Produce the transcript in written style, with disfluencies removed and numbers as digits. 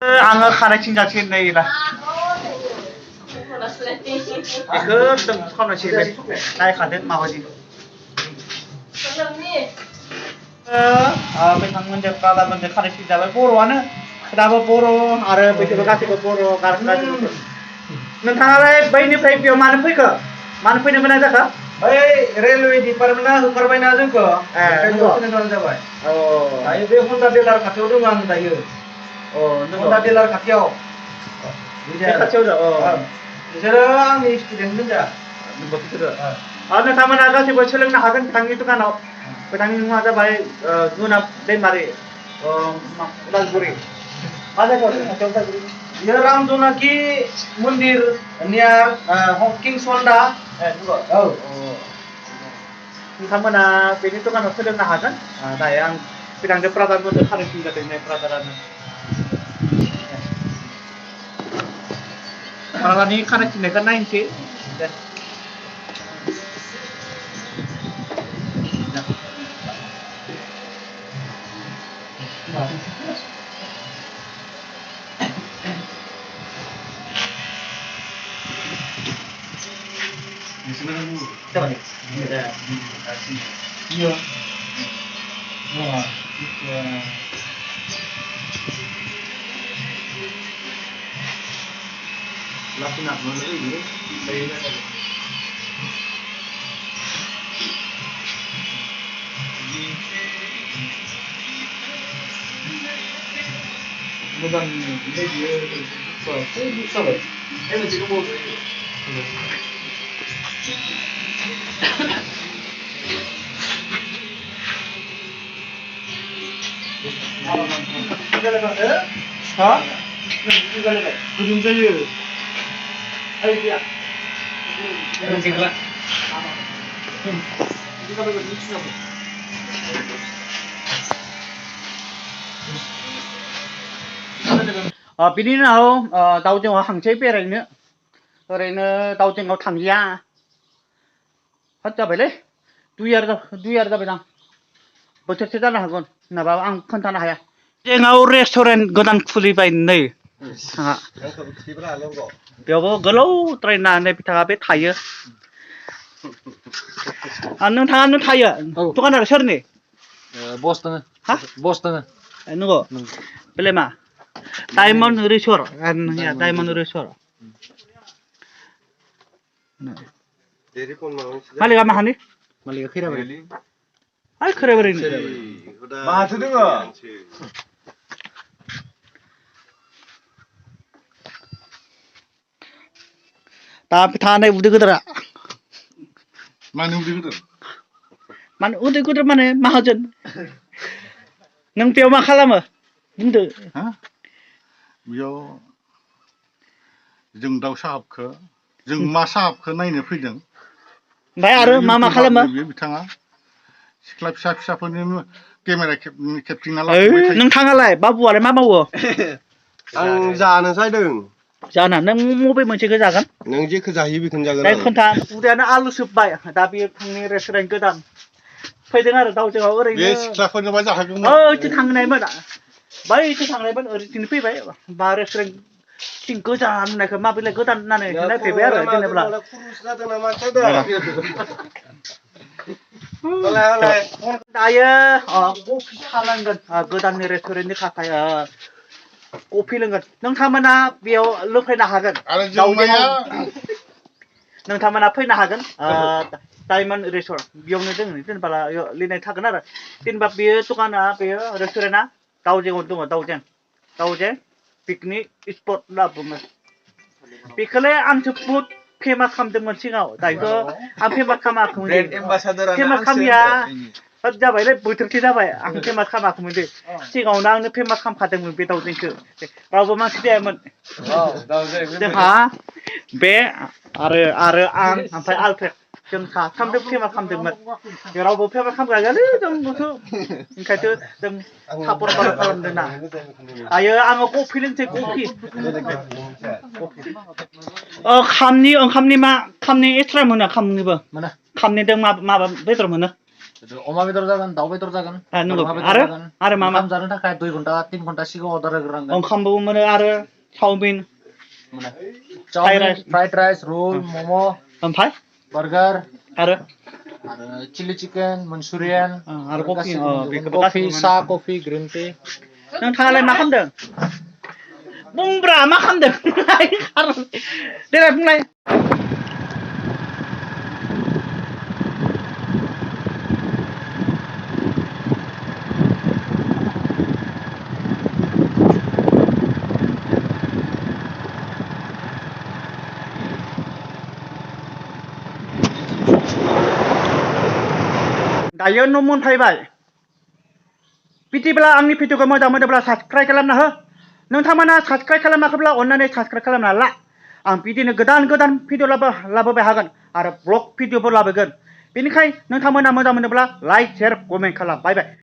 आङो खानायथिं जासिगोन नै दा बेखौ जों खालामनांसिगोन नायखादो माबायदि बिथांमोनजों ब्रादारमोनजों खानायथिं जाबाय बर'आनो दाबो बर' आरो बैसोरबो गासैबो बर' गासैबो नोंथाङालाय बैनिफ्राय बेयाव मानो फैखो मानो फैनो गोनां जाखो बै रेलवे डिपार्टमेन्टआ होखारबायना जोंखौ बेखायनो फैनो गोनां जाबाय दायो बे हन्डा डिलार खाथियाव दङ आं दायो हन्डा डिलार खाथियाव खाथियाव जा बिसोरो आंनि स्टुडेन्ट गोजा नोंथांमोना गासैबो सोलोंनो हागोन बिथांनि दुखानाव बिथांनि मुङा जाबाय जुनाब दैमारि उदालगुरि मा जायगायाव खाथियाव उदालगुरि बियो राम जनाकि मन्दिर नियार किंस हन्डा नोंथांमोना बेनि दुखानाव सोलोंनो हागोन दायो आं बिथांजों ब्रादारमोनजों खानायथिं जादों ब्रादारानो ब्रादारनि खानायथिंनायखौ नायनोसै दे मोजां बियो जाबाय मोनसेखौ मावदो गुदुं जायो बिनि उनाव दाउजेंआव हांसै बेरायनो ओरैनो दाउजेंआव थांलिया जाबायलै 2 इयार जाबाय दां बोथोरसे जानो हागोन नङाबा आं खोन्थानो हाया जोंनाव रेस्टुरेन्ट गोदान खुलिबाय नै बिथाङा बेयावबो गोलावद्राय नानै बिथाङा बे थायो नोंथाङानो थायो दखानार सोरनि बस दङ हा बस दङ नंगौ बेलाय मा डायमन्ड रिसर्ट डायमन्ड रिसर्ट मालिका माहानि मालिका खैराबारि हाय खैराबारि माथो दङ दा बिथाङा उदै गोदोरा मानो उदै गिदिर माने उदै गोदोर माने माहाजोन नों बेयाव मा खालामो बुंदो बेयाव जों दाउ साहाबखौ जों मा साहाबखौ नायनो फैदों ओमफ्राय आरो मा खालामो बे बिथाङा सिख्ला फिसाफोरनि केमेरा खेबथिंना लाखिबाय थायो नोंथाङालाय बाबुआलाय मा मावो आं जानो सायदों जाना नों मबे मोनसेखौ जागोन नों जेखौ जायो बेखौनो जागोन दा खोन्था उदैयानो आलु सोबबाय दा बेयो थांनि रेस्टुरेन्ट गोदान फैदों आरो दाउजोआव ओरैनो बे सिख्लाफोरनोबा जाहोगौमोन ओइथि थांनायमोन बैथि थांनायमोन ओरैथिं फैबाय बा रेस्टुरेन्ट थिं गोजान होननायखौ माबोरै गोदान होननानै नायफैबाय आरो जेनेबा दायो कफि खालामगोन गोदाननि रेस्टुरेन्टनि थाखाय कफि लोंगोन नोंथांमोना बेयाव लोंफैनो हागोन नोंथांमोना फैनो हागोन डायमन्ड रिसर्ट बेयावनो दोङो जेनेबा लिरनाय थागोन आरो जेनेबा बेयो दखाना बेयो रेस्टुरेन्टआ दाउजेंआव दङ दाउजें पिकनिक स्पट होनना बुङो बेखौलाय आंसो बुहुद फेमास खालामदोंमोन सिगाङाव दायोथ' आं फेमास खालामाखैमोन फेमास खालामिया जाबायलै बोथोरसे जाबाय आं फेमास खालामाखैमोन दे सिगाङावनो आंनो फेमास खालामखादोंमोन बे दाउजेंखौ रावबो मानसि जायामोन जोंहा बे आरो आं ओमफ्राय आलफ्रेड जों साथामजों फेमास खालामदोंमोन रावबो फेमास खालामग्रायालै जोंबोथ' ओंखायनोथ' जों सापर्ट खालामदों ना दायो आङो कफि लोंसै कफि ओंखामनि एक्सट्रा मोनो खामनिबो खामनिजों माबा बेदर मोनो अमा बेदर जागोन दाउ बेदर जागोन नंगौ बोरमा बेदर आरो जागोन आरो मा मा ओंखाम जानो थाखाय 2 घन्टा 3 घन्टा सिगाङाव अर्डार होग्रोनांगोन ओंखामबो मोनो आरो चाउमिन चाउमिन फ्राइड राइस रल मम' ओमफ्राय बार्गार आरो चिली चिकेन मानचुरियान आरो कफि बेखौबो कफि गासैबो सा कफि ग्रिन टि नोंथाङालाय मा खालामदों बुंब्रा मा खालामदों देलाय बुंलाय दायो न' मोनफैबाय बिदिब्ला आंनि भिडिअखौ मोजां मोनोब्ला साबस्क्राइब खालामना हो नोंथांमोना साबस्क्राइब खालामाखैब्ला अन्नानै साबस्क्राइब खालामना ला आं बिदिनो गोदान गोदान भिडिअ लाबोबाय हागोन आरो ब्लग भिडिअबो लाबोगोन बेनिखायनो नोंथांमोना मोजां मोनोब्ला लाइक शेयार कमेन्ट खालाम बाय बाय